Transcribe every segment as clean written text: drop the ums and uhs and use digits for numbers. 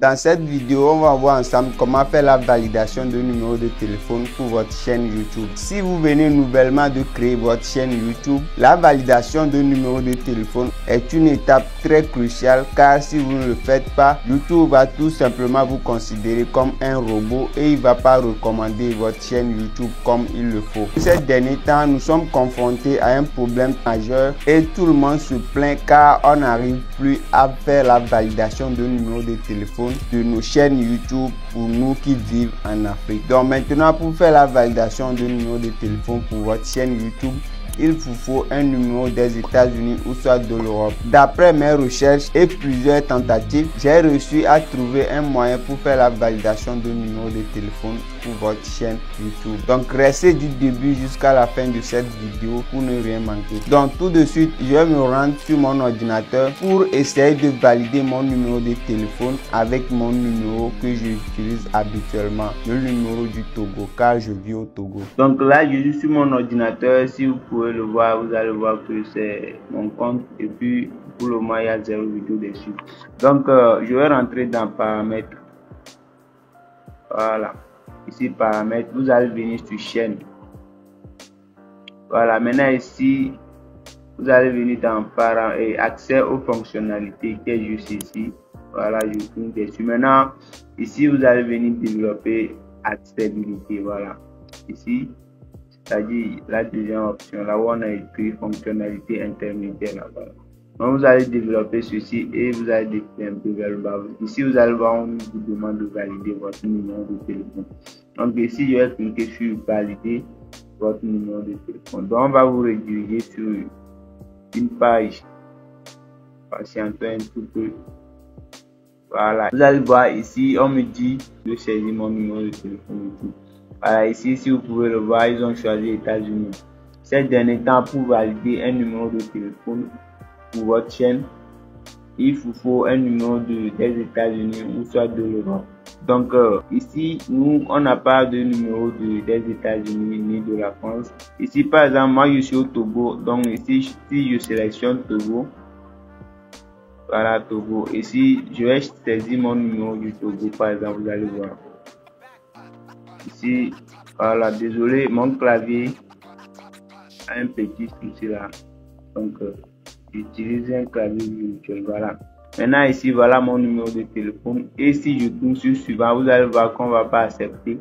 Dans cette vidéo, on va voir ensemble comment faire la validation de numéro de téléphone pour votre chaîne YouTube. Si vous venez nouvellement de créer votre chaîne YouTube, la validation de numéro de téléphone est une étape très cruciale, car si vous ne le faites pas, YouTube va tout simplement vous considérer comme un robot et il ne va pas recommander votre chaîne YouTube comme il le faut. Ces derniers temps, nous sommes confrontés à un problème majeur et tout le monde se plaint car on n'arrive plus à faire la validation de numéro de téléphone de nos chaînes YouTube pour nous qui vivent en Afrique. Donc maintenant, pour faire la validation de numéro de téléphone pour votre chaîne YouTube, il vous faut un numéro des États-Unis ou soit de l'Europe. D'après mes recherches et plusieurs tentatives, j'ai réussi à trouver un moyen pour faire la validation de numéro de téléphone pour votre chaîne YouTube. Donc restez du début jusqu'à la fin de cette vidéo pour ne rien manquer. Donc tout de suite, je vais me rendre sur mon ordinateur pour essayer de valider mon numéro de téléphone avec mon numéro que j'utilise habituellement, le numéro du Togo, car je vis au Togo. Donc là, je suis sur mon ordinateur. Si vous pouvez le voir, vous allez voir que c'est mon compte et puis pour le moment il y a 0 vidéo dessus. Donc je vais rentrer dans paramètres. Voilà, ici paramètres, vous allez venir sur chaîne. Voilà, maintenant ici vous allez venir dans paramètres et accès aux fonctionnalités qui est juste ici. Voilà, je clique dessus. Maintenant ici vous allez venir développer accessibilité. Voilà, ici c'est-à-dire la deuxième option, là où on a écrit fonctionnalité intermédiaire là-bas. Donc vous allez développer ceci et vous allez définir un peu vers le bas. Ici vous allez voir, on vous demande de valider votre numéro de téléphone. Donc ici je vais cliquer sur valider votre numéro de téléphone. Donc on va vous rediriger sur une page. Patientez un tout peu. Voilà, vous allez voir ici, on me dit de saisir mon numéro de téléphone et tout. Voilà, ici, si vous pouvez le voir, ils ont choisi les États-Unis. Ces derniers temps, pour valider un numéro de téléphone pour votre chaîne, il vous faut un numéro des États-Unis ou soit de l'Europe. Donc ici, nous, on n'a pas de numéro des États-Unis ni de la France. Ici, par exemple, moi, je suis au Togo. Donc ici, si je sélectionne Togo, voilà, Togo. Ici, je vais saisir mon numéro du Togo, par exemple, vous allez voir. Ici, voilà, désolé, mon clavier a un petit souci là. Donc, j'utilise un clavier virtuel. Voilà. Maintenant, ici, voilà mon numéro de téléphone. Et si je tourne sur suivant, vous allez voir qu'on ne va pas accepter.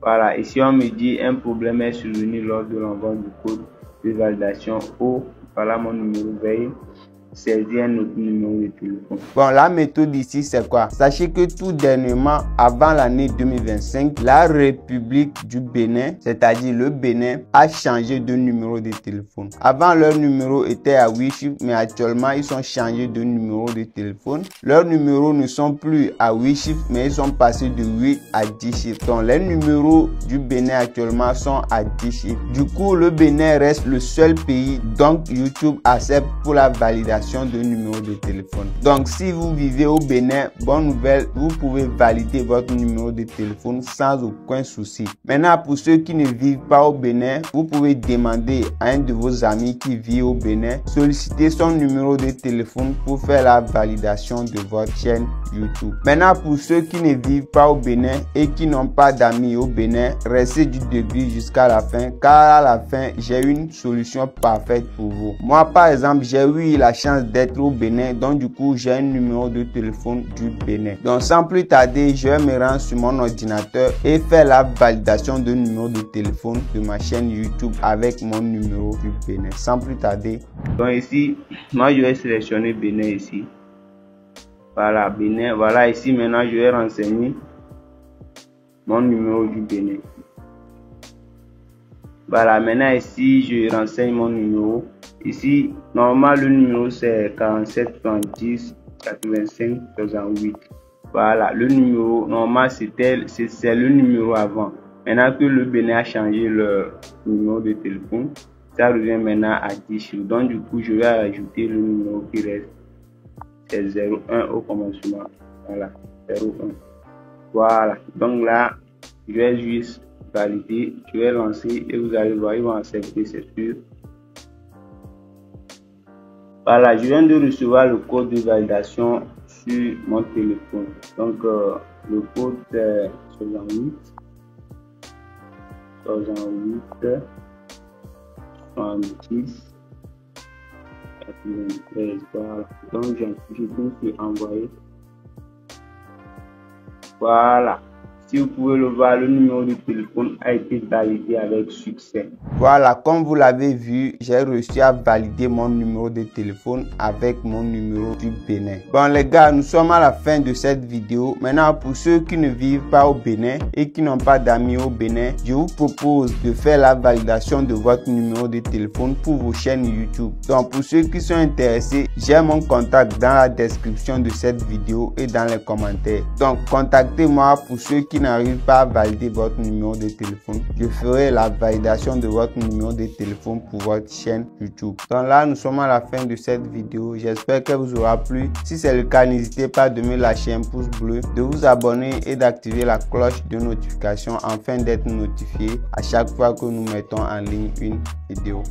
Voilà. Ici, on me dit un problème est survenu lors de l'envoi du code de validation. Oh, voilà mon numéro. Veuillez saisir un autre numéro de téléphone. Bon, la méthode ici c'est quoi? Sachez que tout dernièrement, avant l'année 2025, la République du Bénin, c'est-à-dire le Bénin, a changé de numéro de téléphone. Avant, leur numéro était à 8 chiffres, mais actuellement ils ont changé de numéro de téléphone. Leurs numéros ne sont plus à 8 chiffres, mais ils sont passés de 8 à 10 chiffres. Donc les numéros du Bénin actuellement sont à 10 chiffres. Du coup, le Bénin reste le seul pays donc YouTube accepte pour la validation de numéro de téléphone. Donc si vous vivez au Bénin, bonne nouvelle, vous pouvez valider votre numéro de téléphone sans aucun souci. Maintenant, pour ceux qui ne vivent pas au Bénin, vous pouvez demander à un de vos amis qui vit au Bénin, solliciter son numéro de téléphone pour faire la validation de votre chaîne YouTube. Maintenant, pour ceux qui ne vivent pas au Bénin et qui n'ont pas d'amis au Bénin, restez du début jusqu'à la fin, car à la fin, j'ai une solution parfaite pour vous. Moi, par exemple, j'ai eu la chance d'être au Bénin, donc du coup j'ai un numéro de téléphone du Bénin. Donc sans plus tarder, je vais me rendre sur mon ordinateur et faire la validation de numéro de téléphone de ma chaîne YouTube avec mon numéro du Bénin. Sans plus tarder, donc ici moi je vais sélectionner Bénin ici. Voilà, Bénin. Voilà, ici maintenant je vais renseigner mon numéro du Bénin. Voilà, maintenant ici je renseigne mon numéro. Ici, normalement le numéro c'est 47 30 85 68. Voilà, le numéro normal c'est le numéro avant. Maintenant que le Bénin a changé le numéro de téléphone, ça revient maintenant à 10 chiffres. Donc du coup, je vais ajouter le numéro qui reste, c'est 01 au commencement. Voilà, 01. Voilà, donc là, je vais juste valider, je vais lancer et vous allez voir, ils vont accepter, c'est sûr. Voilà, je viens de recevoir le code de validation sur mon téléphone. Donc le code c'est 68 70 93. Voilà. Donc je clique sur envoyer. Voilà. Si vous pouvez le voir, le numéro de téléphone a été validé avec succès. Voilà, comme vous l'avez vu, j'ai réussi à valider mon numéro de téléphone avec mon numéro du Bénin. Bon les gars, nous sommes à la fin de cette vidéo. Maintenant, pour ceux qui ne vivent pas au Bénin et qui n'ont pas d'amis au Bénin, je vous propose de faire la validation de votre numéro de téléphone pour vos chaînes YouTube. Donc pour ceux qui sont intéressés, j'ai mon contact dans la description de cette vidéo et dans les commentaires. Donc contactez-moi pour ceux qui n'arrive pas à valider votre numéro de téléphone. Je ferai la validation de votre numéro de téléphone pour votre chaîne YouTube. Donc là, nous sommes à la fin de cette vidéo. J'espère qu'elle vous aura plu. Si c'est le cas, n'hésitez pas de me lâcher un pouce bleu, de vous abonner et d'activer la cloche de notification afin d'être notifié à chaque fois que nous mettons en ligne une vidéo.